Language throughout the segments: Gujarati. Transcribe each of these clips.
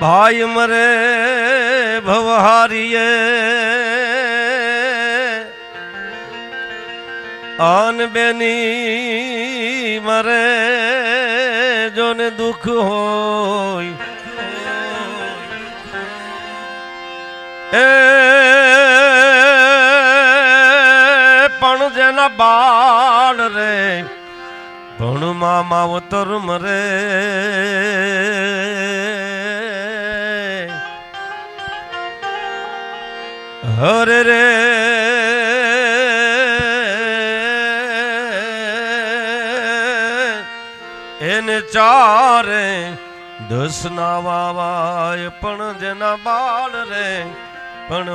ભાઈ મરે ભવહારીએ આન બેની મરે જોને દુઃખ હોય એ પણ જેના બાળ રે ભણમાં માવતર મરે હરે રે એને ચારે દસ ના વાવાય પણ જેના બાળ રે પણ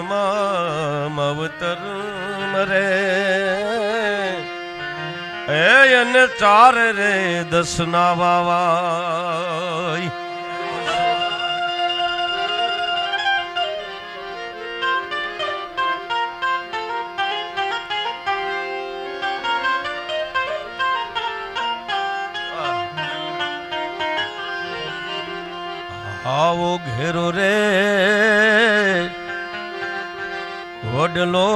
માવતર મરે એને ચારે રે દસ ના વાવાય આવો ઘેરો રે વડલો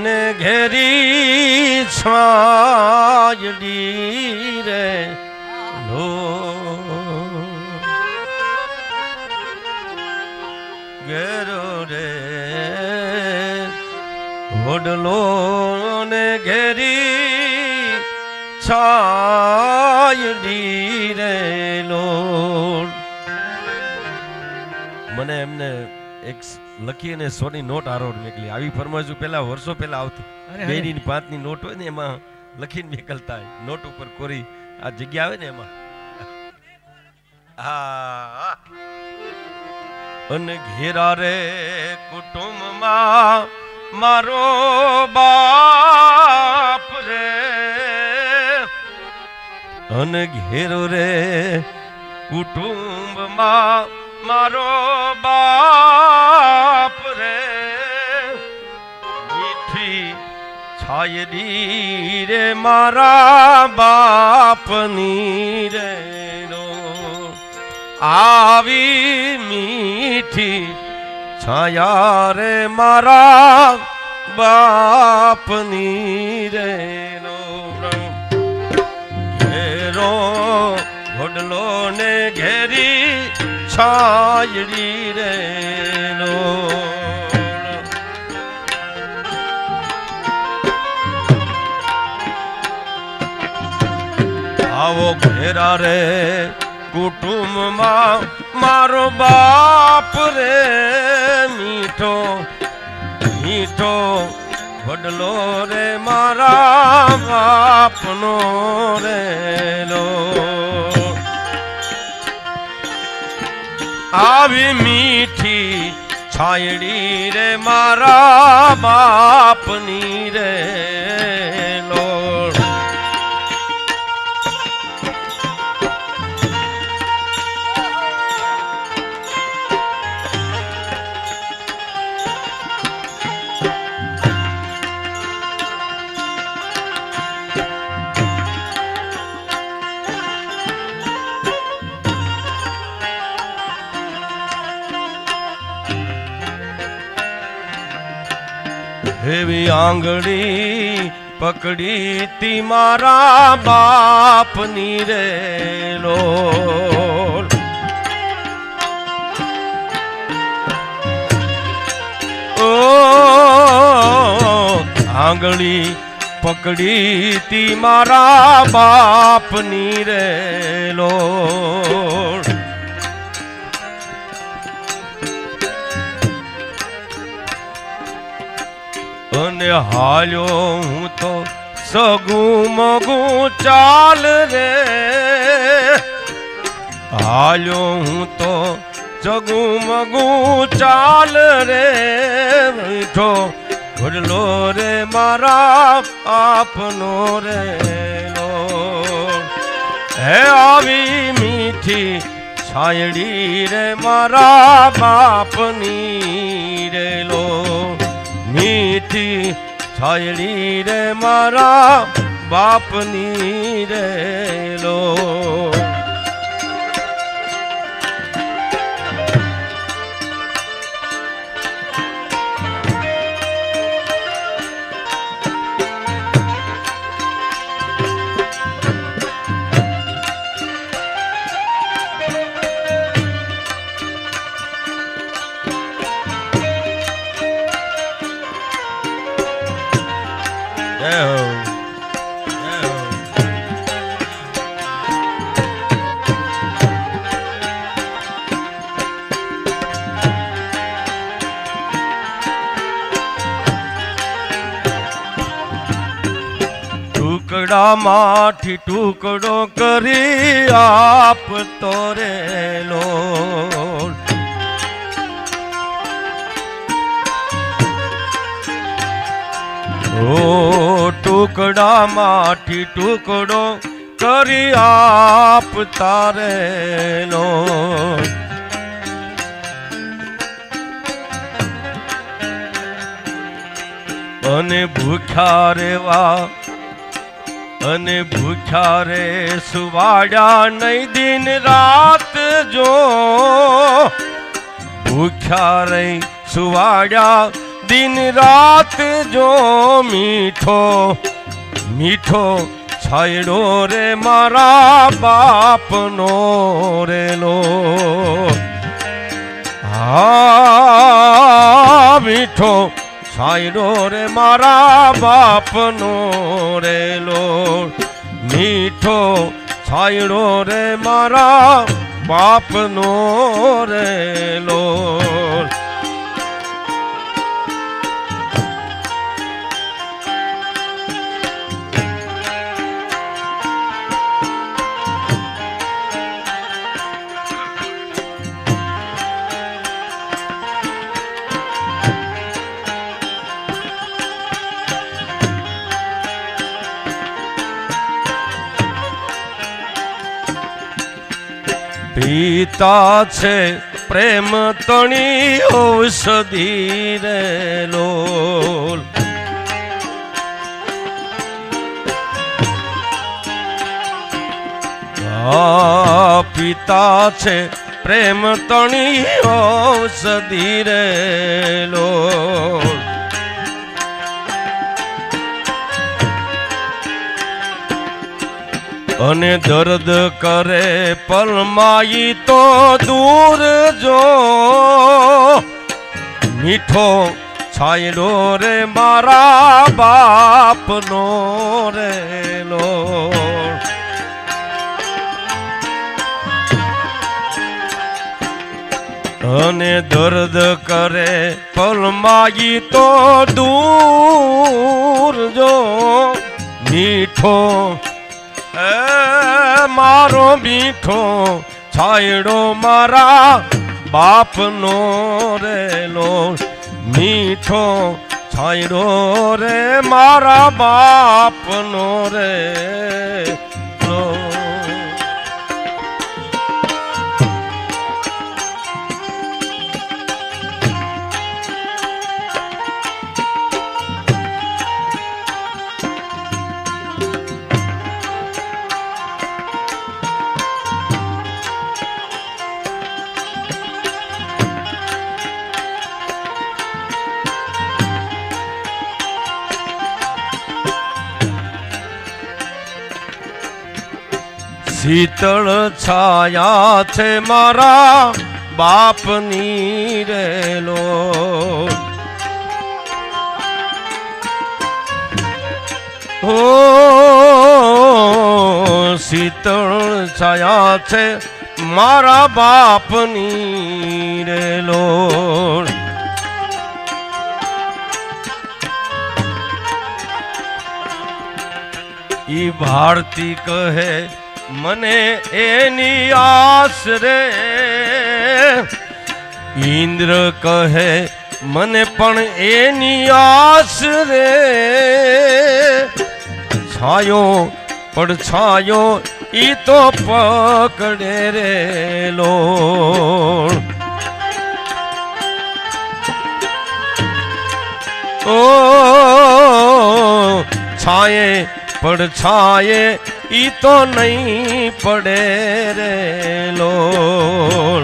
ને ઘેરી છાયડી રે લો ઘેરો રે વડલો ને ઘેરી છાયડી રે લો મને એમને એક લખી અને સોની નોટ આરોડ મેકલી આવી ફરમાઈશું પેલા વર્ષો પેલા આવતી 2 ની 5 ની નોટ હોય ને એમાં લખીને મેકલતા નોટ ઉપર કોરી આ જગ્યા આવે ને એમાં હા અને ઘેરા રે કુટુંબમાં મારો બાપ રે અને ઘેરો રે કુટુંબમાં મારો બાપ રે મીઠી છાયડી રે મારા બાપની રે આવી મીઠી છાયા રે મારા બાપની રે ઘેરો ઘોડલો ને ઘેરી છાયડી રે નો આવો ઘેરા રે કુટુંબમાં મારો બાપ રે મીઠો મીઠો વડલો રે મારા બાપનો રે લો આવી મીઠી છાયડી રે મારા બાપની રે લોડ એવી આંગળી પકડી તી મારા બાપની રે લોલ ઓ આંગળી પકડી તી મારા બાપની રે લોલ અને હાલ્યો હું તો સગું મગું ચાલ રે, હાલ્યો હું તો સગું મગું ચાલ રે, મીઠો ઘડલો રે મારા આપનો રે લો, હે આવી મીઠી છાયડી રે મારા બાપની રે લો, મીઠી છાયડી રે મારા બાપની રે લો. ટુકડામાંથી ટુકડો કરી આપતો રે લો, ઓ ટુકડામાંથી ટુકડો કરી આપતા રે લો, અને ભૂખ્યા રેવા અને ભૂખ્યા રે સુવાડ્યા નહીં દિન રાત જો, ભૂખ્યા રે સુવાડ્યા દિન રાત જો, મીઠો મીઠો છાયડો રે મારા બાપનો રે લો, હા મીઠો છાયડો રે મારા બાપનો રે લો, મીઠો છાયડો રે મારા બાપનો રે લો. પિતા છે પ્રેમ તણી ઔષધી રે લોલ, પિતા છે પ્રેમ તણી ઔષધી રે લોલ, અને દર્દ કરે પલમાઈ તો દૂર જો, મીઠો છાયડો રે મારા બાપનો રે લો, અને દર્દ કરે પલમાઈ તો દૂર જો, મીઠો મારો મીઠો છાયડો મારા બાપનો રે લો, મીઠો છાયડો રે મારા બાપનો રે લો. શીતળ છાયા છે મારા બાપની રે લો, ઓ શીતળ છાયા છે મારા બાપની રે લો, ઈ ભારતી કહે મને એની આસ રે, ઇન્દ્ર કહે મને પણ એની આસ રે, છાયો પડછાયો ઈ તો પકડે રે લોણ. ઓ છાયે પડછાયે ઈ તો નહીં પડે રે લોણ.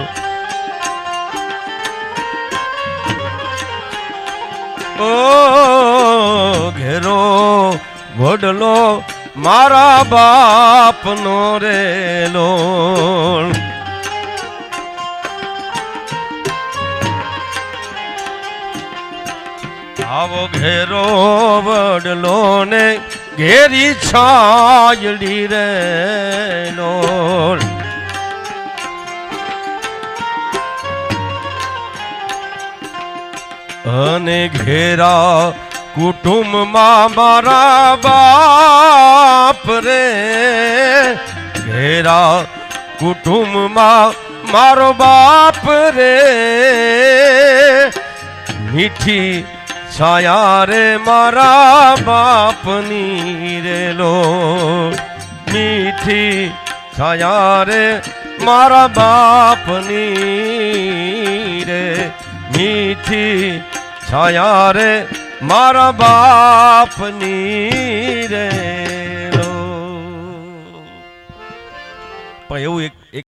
ઓ ઘેરો વડલો મારા બાપનો રે લોણ. આવો ઘેરો વડલો ને ઘેરી છાયડી રે લોણ. અને ઘેરા કુટુંબમાં મારા બાપ રે, ઘેરા કુટુંબમાં મારો બાપ રે, મીઠી છાયા રે મારા બાપની રે લોણ. મીઠી છાયા રે મારા બાપની રે, મીઠી છાયા રે મારા બાપની રે. પણ એવું એક